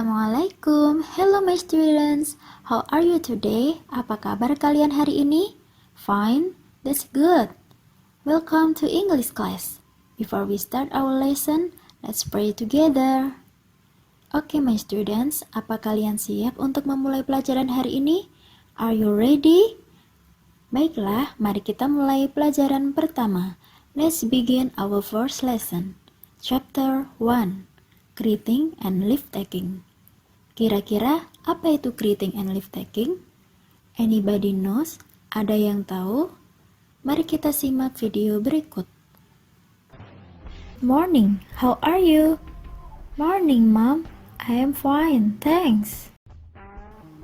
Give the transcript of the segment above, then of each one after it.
Assalamualaikum. Hello my students. How are you today? Apa kabar kalian hari ini? Fine. That's good. Welcome to English class. Before we start our lesson, let's pray together. Oke my students, apa kalian siap untuk memulai pelajaran hari ini? Are you ready? Baiklah, mari kita mulai pelajaran pertama. Let's begin our first lesson. Chapter 1. Greeting and leave taking. Kira-kira apa itu greeting and leave taking? Anybody knows? Ada yang tahu? Mari kita simak video berikut. Morning, how are you? Morning, Mom. I am fine, thanks.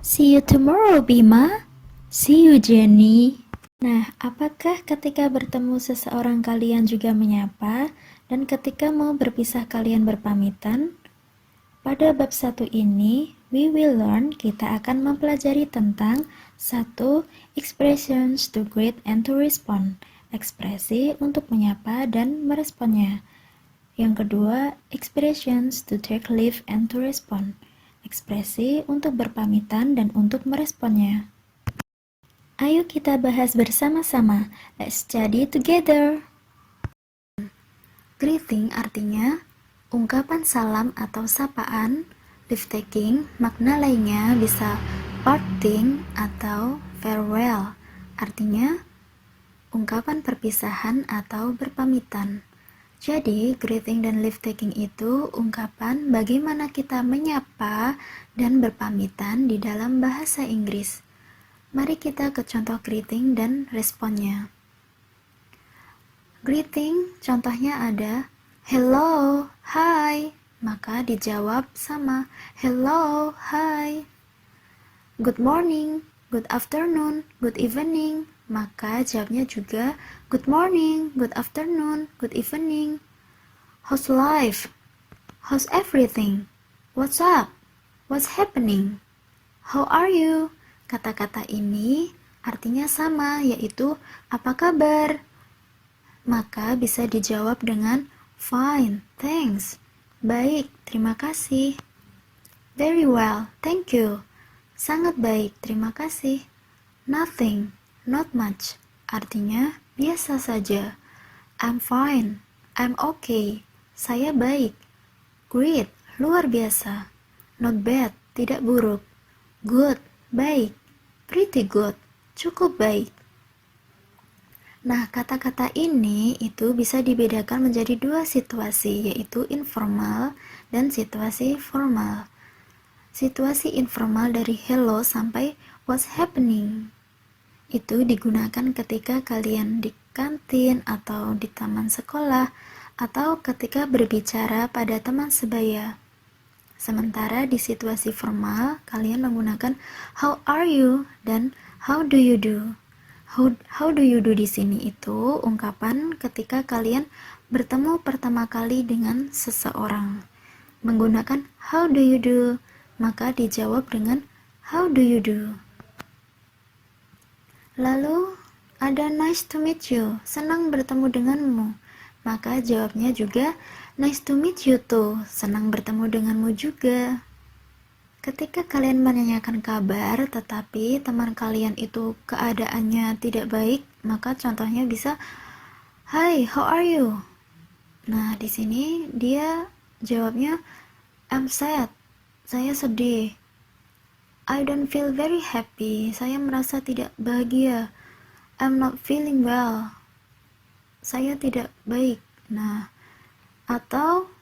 See you tomorrow, Bima. See you, Jenny. Nah, apakah ketika bertemu seseorang kalian juga menyapa? Dan ketika mau berpisah kalian berpamitan? Pada bab 1 ini, we will learn, kita akan mempelajari tentang 1. Expressions to greet and to respond. Ekspresi untuk menyapa dan meresponnya. Yang kedua, expressions to take leave and to respond. Ekspresi untuk berpamitan dan untuk meresponnya. Ayo kita bahas bersama-sama. Let's study together. Greeting artinya ungkapan salam atau sapaan. Leave taking makna lainnya bisa parting atau farewell. Artinya ungkapan perpisahan atau berpamitan. Jadi, greeting dan leave taking itu ungkapan bagaimana kita menyapa dan berpamitan di dalam bahasa Inggris. Mari kita ke contoh greeting dan responnya. Greeting, contohnya ada hello, hi, maka dijawab sama hello, hi. Good morning, good afternoon, good evening, maka jawabnya juga good morning, good afternoon, good evening. How's life? How's everything? What's up? What's happening? How are you? Kata-kata ini artinya sama, yaitu apa kabar? Maka bisa dijawab dengan fine, thanks. Baik, terima kasih. Very well, thank you. Sangat baik, terima kasih. Nothing, not much. Artinya biasa saja. I'm fine, I'm okay. Saya baik. Great, luar biasa. Not bad, tidak buruk. Good, baik. Pretty good, cukup baik. Nah, kata-kata ini itu bisa dibedakan menjadi 2 situasi, yaitu informal dan situasi formal. Situasi informal dari hello sampai what's happening. Itu digunakan ketika kalian di kantin atau di taman sekolah atau ketika berbicara pada teman sebaya. Sementara di situasi formal, kalian menggunakan how are you dan how do you do. How do you do di sini itu ungkapan ketika kalian bertemu pertama kali dengan seseorang. Menggunakan how do you do, maka dijawab dengan how do you do. Lalu ada nice to meet you, senang bertemu denganmu. Maka jawabnya juga nice to meet you too, senang bertemu denganmu juga. Ketika kalian menanyakan kabar, tetapi teman kalian itu keadaannya tidak baik, maka contohnya bisa, hi, how are you? Nah, di sini dia jawabnya, I'm sad, saya sedih. I don't feel very happy, saya merasa tidak bahagia. I'm not feeling well, saya tidak baik. Nah, atau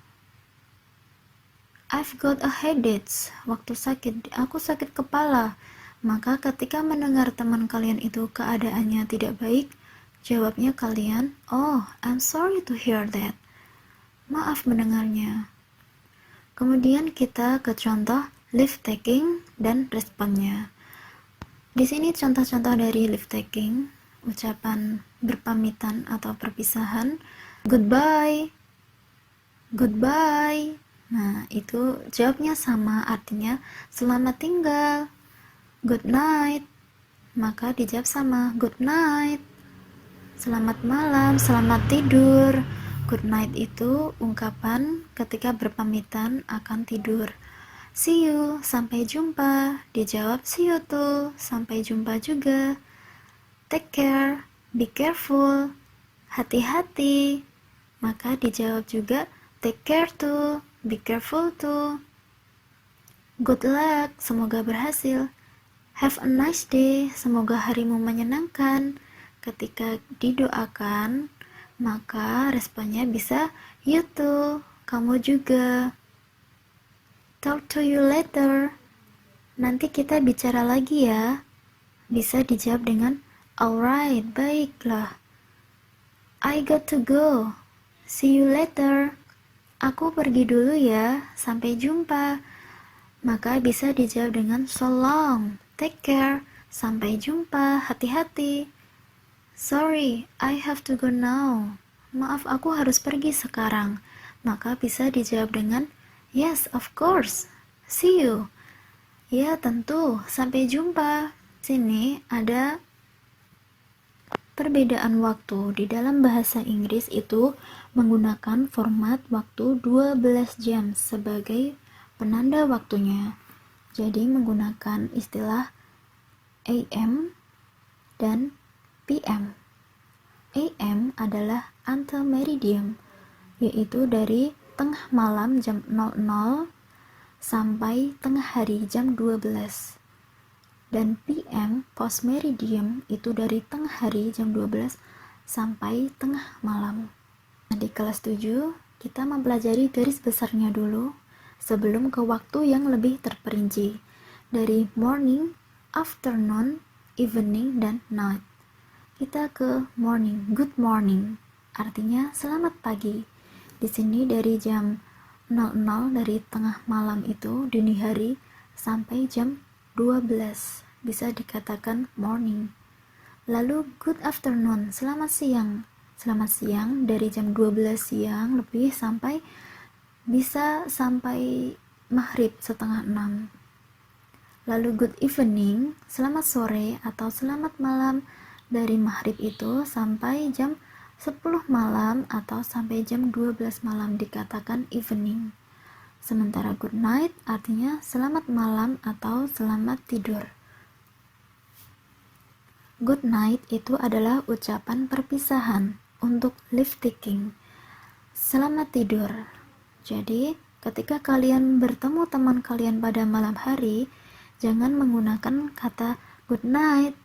I've got a headache, waktu sakit, aku sakit kepala. Maka ketika mendengar teman kalian itu keadaannya tidak baik, jawabnya kalian, oh, I'm sorry to hear that. Maaf mendengarnya. Kemudian kita ke contoh leave taking dan responnya. Di sini contoh-contoh dari leave taking, ucapan berpamitan atau perpisahan, goodbye, goodbye. Nah, itu jawabnya sama, artinya selamat tinggal. Good night, maka dijawab sama good night. Selamat malam, selamat tidur. Good night itu ungkapan ketika berpamitan akan tidur. See you, sampai jumpa. Dijawab see you too, sampai jumpa juga. Take care, be careful, hati-hati. Maka dijawab juga take care too, be careful too. Good luck, semoga berhasil. Have a nice day, semoga harimu menyenangkan. Ketika didoakan, maka responnya bisa you too, kamu juga. Talk to you later. Nanti kita bicara lagi ya. Bisa dijawab dengan alright, baiklah. I got to go. See you later. Aku pergi dulu ya. Sampai jumpa. Maka bisa dijawab dengan so long. Take care. Sampai jumpa. Hati-hati. Sorry, I have to go now. Maaf, aku harus pergi sekarang. Maka bisa dijawab dengan yes, of course. See you. Ya, tentu. Sampai jumpa. Sini ada perbedaan waktu. Di dalam bahasa Inggris itu menggunakan format waktu 12 jam sebagai penanda waktunya. Jadi menggunakan istilah AM dan PM. AM adalah antemeridium, yaitu dari tengah malam jam 00 sampai tengah hari jam 12. Dan PM, postmeridium, itu dari tengah hari jam 12 sampai tengah malam. Nah, di kelas 7 kita mempelajari garis besarnya dulu sebelum ke waktu yang lebih terperinci dari morning, afternoon, evening, dan night. Kita ke morning. Good morning artinya selamat pagi. Di sini dari jam 00, dari tengah malam itu dini hari sampai jam 12 bisa dikatakan morning. Lalu good afternoon, selamat siang. Selamat siang dari jam 12 siang lebih sampai bisa sampai maghrib setengah 6. Lalu good evening, selamat sore atau selamat malam dari maghrib itu sampai jam 10 malam atau sampai jam 12 malam dikatakan evening. Sementara good night artinya selamat malam atau selamat tidur. Good night itu adalah ucapan perpisahan untuk leave taking. Selamat tidur. Jadi, ketika kalian bertemu teman kalian pada malam hari, jangan menggunakan kata good night,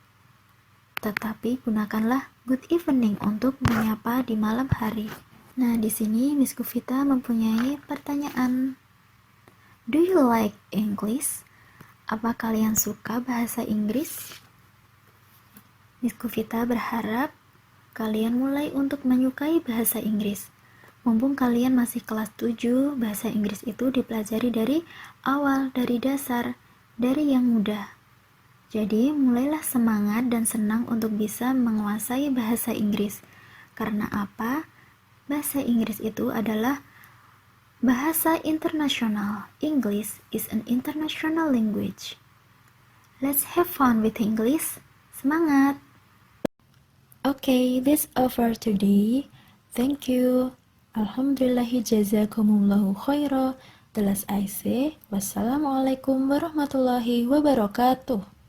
tetapi gunakanlah good evening untuk menyapa di malam hari. Nah, di sini Miss Kuvita mempunyai pertanyaan. Do you like English? Apa kalian suka bahasa Inggris? Miss Kuvita berharap kalian mulai untuk menyukai bahasa Inggris. Mumpung kalian masih kelas 7, bahasa Inggris itu dipelajari dari awal, dari dasar, dari yang mudah. Jadi, mulailah semangat dan senang untuk bisa menguasai bahasa Inggris. Karena apa? Bahasa Inggris itu adalah bahasa internasional. English is an international language. Let's have fun with English. Semangat! Okay, this over today. Thank you. Alhamdulillahi jazakumullahu khaira. The last I say, wassalamualaikum warahmatullahi wabarakatuh.